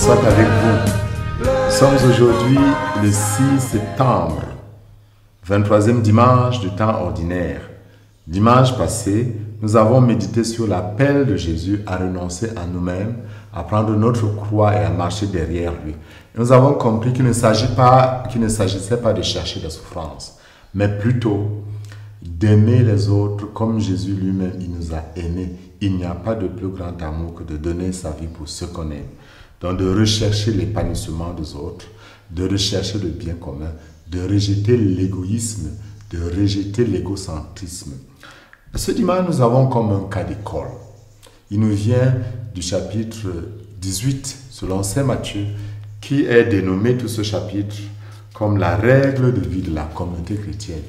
soit avec vous. Nous sommes aujourd'hui le 6 septembre, 23e dimanche du temps ordinaire. Dimanche passé, nous avons médité sur l'appel de Jésus à renoncer à nous-mêmes, à prendre notre croix et à marcher derrière lui. Et nous avons compris qu'il ne s'agissait pas de chercher la souffrance, mais plutôt d'aimer les autres comme Jésus lui-même, il nous a aimés. Il n'y a pas de plus grand amour que de donner sa vie pour ceux qu'on aime. Donc de rechercher l'épanouissement des autres, de rechercher le bien commun, de rejeter l'égoïsme, de rejeter l'égocentrisme. Ce dimanche, nous avons comme un cas d'école. Il nous vient du chapitre 18, selon saint Matthieu, qui est dénommé tout ce chapitre comme la règle de vie de la communauté chrétienne.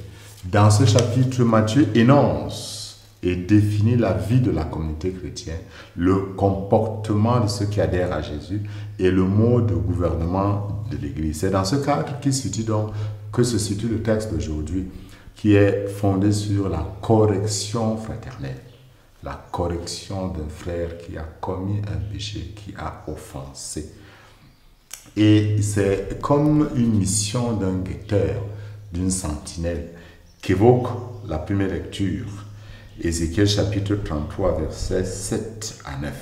Dans ce chapitre, Matthieu énonce et définit la vie de la communauté chrétienne, le comportement de ceux qui adhèrent à Jésus et le mode de gouvernement de l'Église. C'est dans ce cadre que se situe le texte d'aujourd'hui, qui est fondé sur la correction fraternelle. La correction d'un frère qui a commis un péché, qui a offensé. Et c'est comme une mission d'un guetteur, d'une sentinelle, qu'évoque la première lecture. Ézéchiel chapitre 33, versets 7 à 9.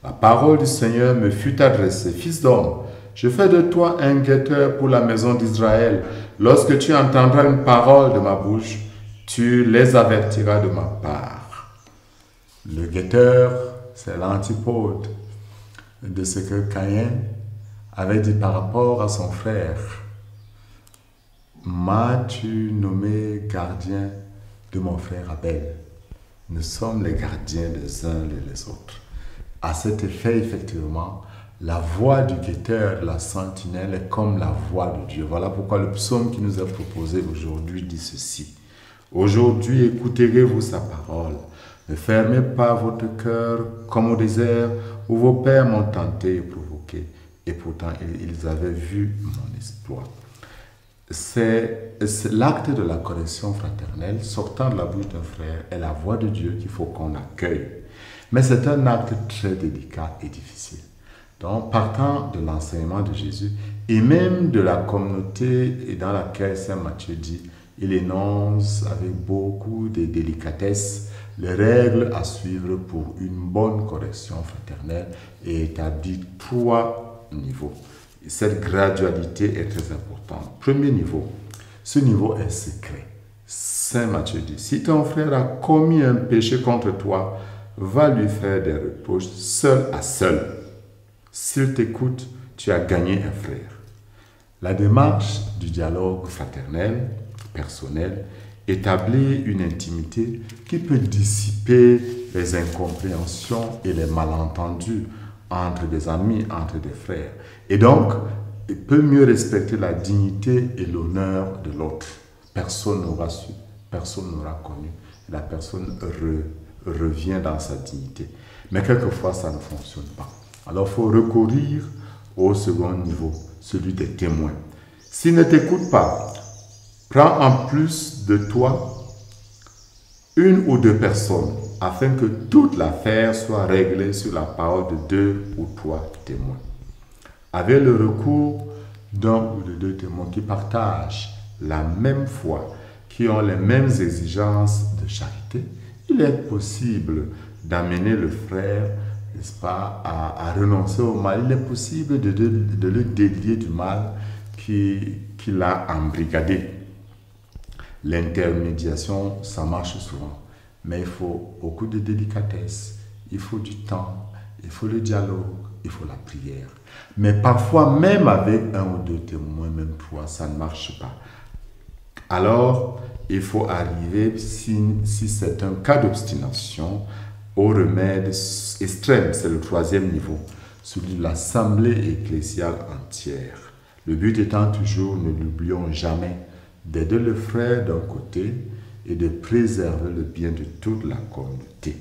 La parole du Seigneur me fut adressée. Fils d'homme, je fais de toi un guetteur pour la maison d'Israël. Lorsque tu entendras une parole de ma bouche, tu les avertiras de ma part. Le guetteur, c'est l'antipode de ce que Caïn avait dit par rapport à son frère. M'as-tu nommé gardien de mon frère Abel? Nous sommes les gardiens les uns les autres. À cet effet, effectivement, la voix du guetteur, de la sentinelle, est comme la voix de Dieu. Voilà pourquoi le psaume qui nous est proposé aujourd'hui dit ceci. Aujourd'hui, écouterez-vous sa parole. Ne fermez pas votre cœur comme au désert où vos pères m'ont tenté et provoqué. Et pourtant, ils avaient vu mon exploit. C'est l'acte de la correction fraternelle sortant de la bouche d'un frère est la voix de Dieu qu'il faut qu'on accueille. Mais c'est un acte très délicat et difficile. Donc, partant de l'enseignement de Jésus et même de la communauté dans laquelle saint Matthieu dit, il énonce avec beaucoup de délicatesse les règles à suivre pour une bonne correction fraternelle et établit 3 niveaux. Cette gradualité est très importante. Premier niveau, ce niveau est secret. Saint Matthieu dit, si ton frère a commis un péché contre toi, va lui faire des reproches seul à seul. S'il t'écoute, tu as gagné un frère. La démarche du dialogue fraternel, personnel, établit une intimité qui peut dissiper les incompréhensions et les malentendus entre des amis, entre des frères. Et donc, il peut mieux respecter la dignité et l'honneur de l'autre. Personne n'aura su, personne n'aura connu. La personne revient dans sa dignité. Mais quelquefois, ça ne fonctionne pas. Alors, il faut recourir au second niveau, celui des témoins. S'il ne t'écoute pas, prends en plus de toi 1 ou 2 personnes afin que toute l'affaire soit réglée sur la parole de 2 ou 3 témoins. Avec le recours d'1 ou de 2 témoins qui partagent la même foi, qui ont les mêmes exigences de charité, il est possible d'amener le frère, n'est-ce pas, à renoncer au mal. Il est possible de le délier du mal qui l'a embrigadé. L'intermédiation, ça marche souvent. Mais il faut beaucoup de délicatesse, il faut du temps, il faut le dialogue, il faut la prière. Mais parfois, même avec 1 ou 2 témoins, même 3, ça ne marche pas. Alors, il faut arriver, si c'est un cas d'obstination, au remède extrême, c'est le 3e niveau, celui de l'assemblée ecclésiale entière. Le but étant toujours, ne l'oublions jamais, d'aider le frère d'un côté et de préserver le bien de toute la communauté.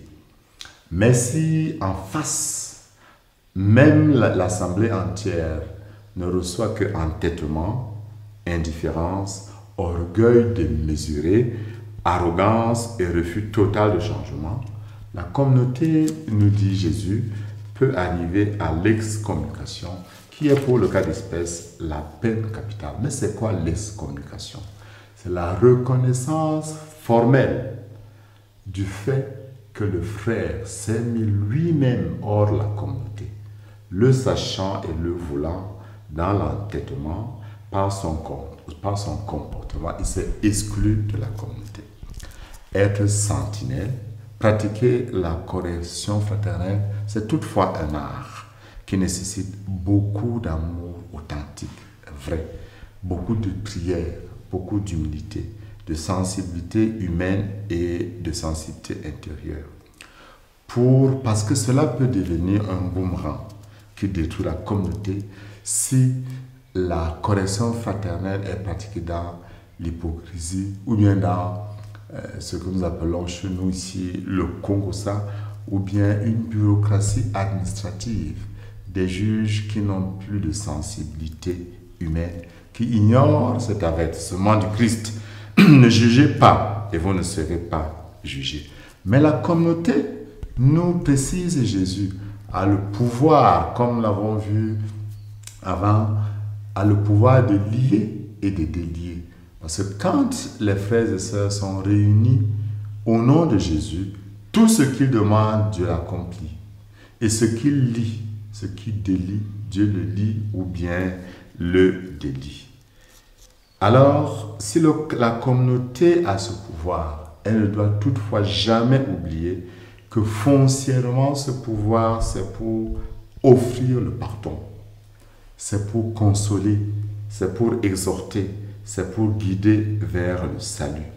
Mais si en face, même l'assemblée entière ne reçoit que entêtement, indifférence, orgueil démesuré, arrogance et refus total de changement, la communauté, nous dit Jésus, peut arriver à l'excommunication qui est pour le cas d'espèce la peine capitale. Mais c'est quoi l'excommunication? C'est la reconnaissance formelle du fait que le frère s'est mis lui-même hors la communauté, le sachant et le voulant dans l'entêtement par son comportement, il s'est exclu de la communauté. Être sentinelle, pratiquer la correction fraternelle, c'est toutefois un art qui nécessite beaucoup d'amour authentique, vrai, beaucoup de prière, beaucoup d'humilité, de sensibilité humaine et de sensibilité intérieure. Parce que cela peut devenir un boomerang qui détruit la communauté si la correction fraternelle est pratiquée dans l'hypocrisie ou bien dans ce que nous appelons chez nous ici le Congo-ça, ou bien une bureaucratie administrative, des juges qui n'ont plus de sensibilité humaine, qui ignorent cet avertissement du Christ. Ne jugez pas et vous ne serez pas jugés. Mais la communauté, nous précise Jésus, a le pouvoir, comme nous l'avons vu avant, a le pouvoir de lier et de délier. Parce que quand les frères et sœurs sont réunis au nom de Jésus, tout ce qu'ils demandent, Dieu l'accomplit. Et ce qu'il lie, ce qu'il délie, Dieu le lie ou bien le délie. Alors, si la communauté a ce pouvoir, elle ne doit toutefois jamais oublier que foncièrement ce pouvoir, c'est pour offrir le pardon, c'est pour consoler, c'est pour exhorter, c'est pour guider vers le salut.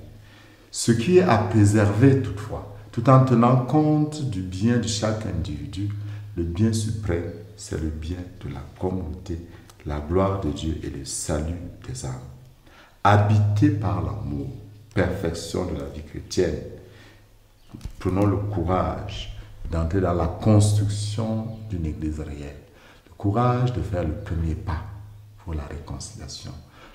Ce qui est à préserver toutefois, tout en tenant compte du bien de chaque individu, le bien suprême, c'est le bien de la communauté, la gloire de Dieu et le salut des âmes. Habité par l'amour, perfection de la vie chrétienne, prenons le courage d'entrer dans la construction d'une église réelle, le courage de faire le premier pas pour la réconciliation,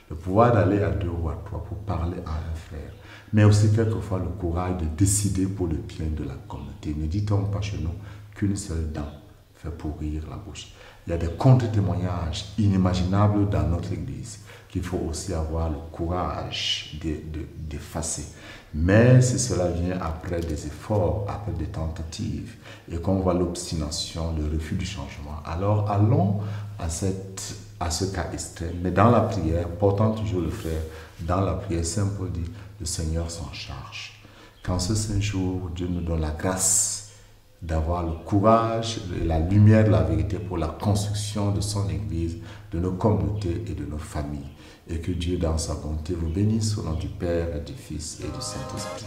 le pouvoir d'aller à 2 ou à 3 pour parler à un frère, mais aussi quelquefois le courage de décider pour le bien de la communauté. Ne dit-on pas chez nous qu'une seule dent fait pourrir la bouche? Il y a des contre-témoignages inimaginables dans notre église qu'il faut aussi avoir le courage d'effacer. Mais si cela vient après des efforts, après des tentatives, et qu'on voit l'obstination, le refus du changement, alors allons à ce cas extrême. Mais dans la prière, portant toujours le frère, dans la prière, Saint Paul dit, le Seigneur s'en charge. Qu'en ce saint jour, Dieu nous donne la grâce d'avoir le courage et la lumière de la vérité pour la construction de son Église, de nos communautés et de nos familles. Et que Dieu, dans sa bonté, vous bénisse au nom du Père, et du Fils et du Saint-Esprit.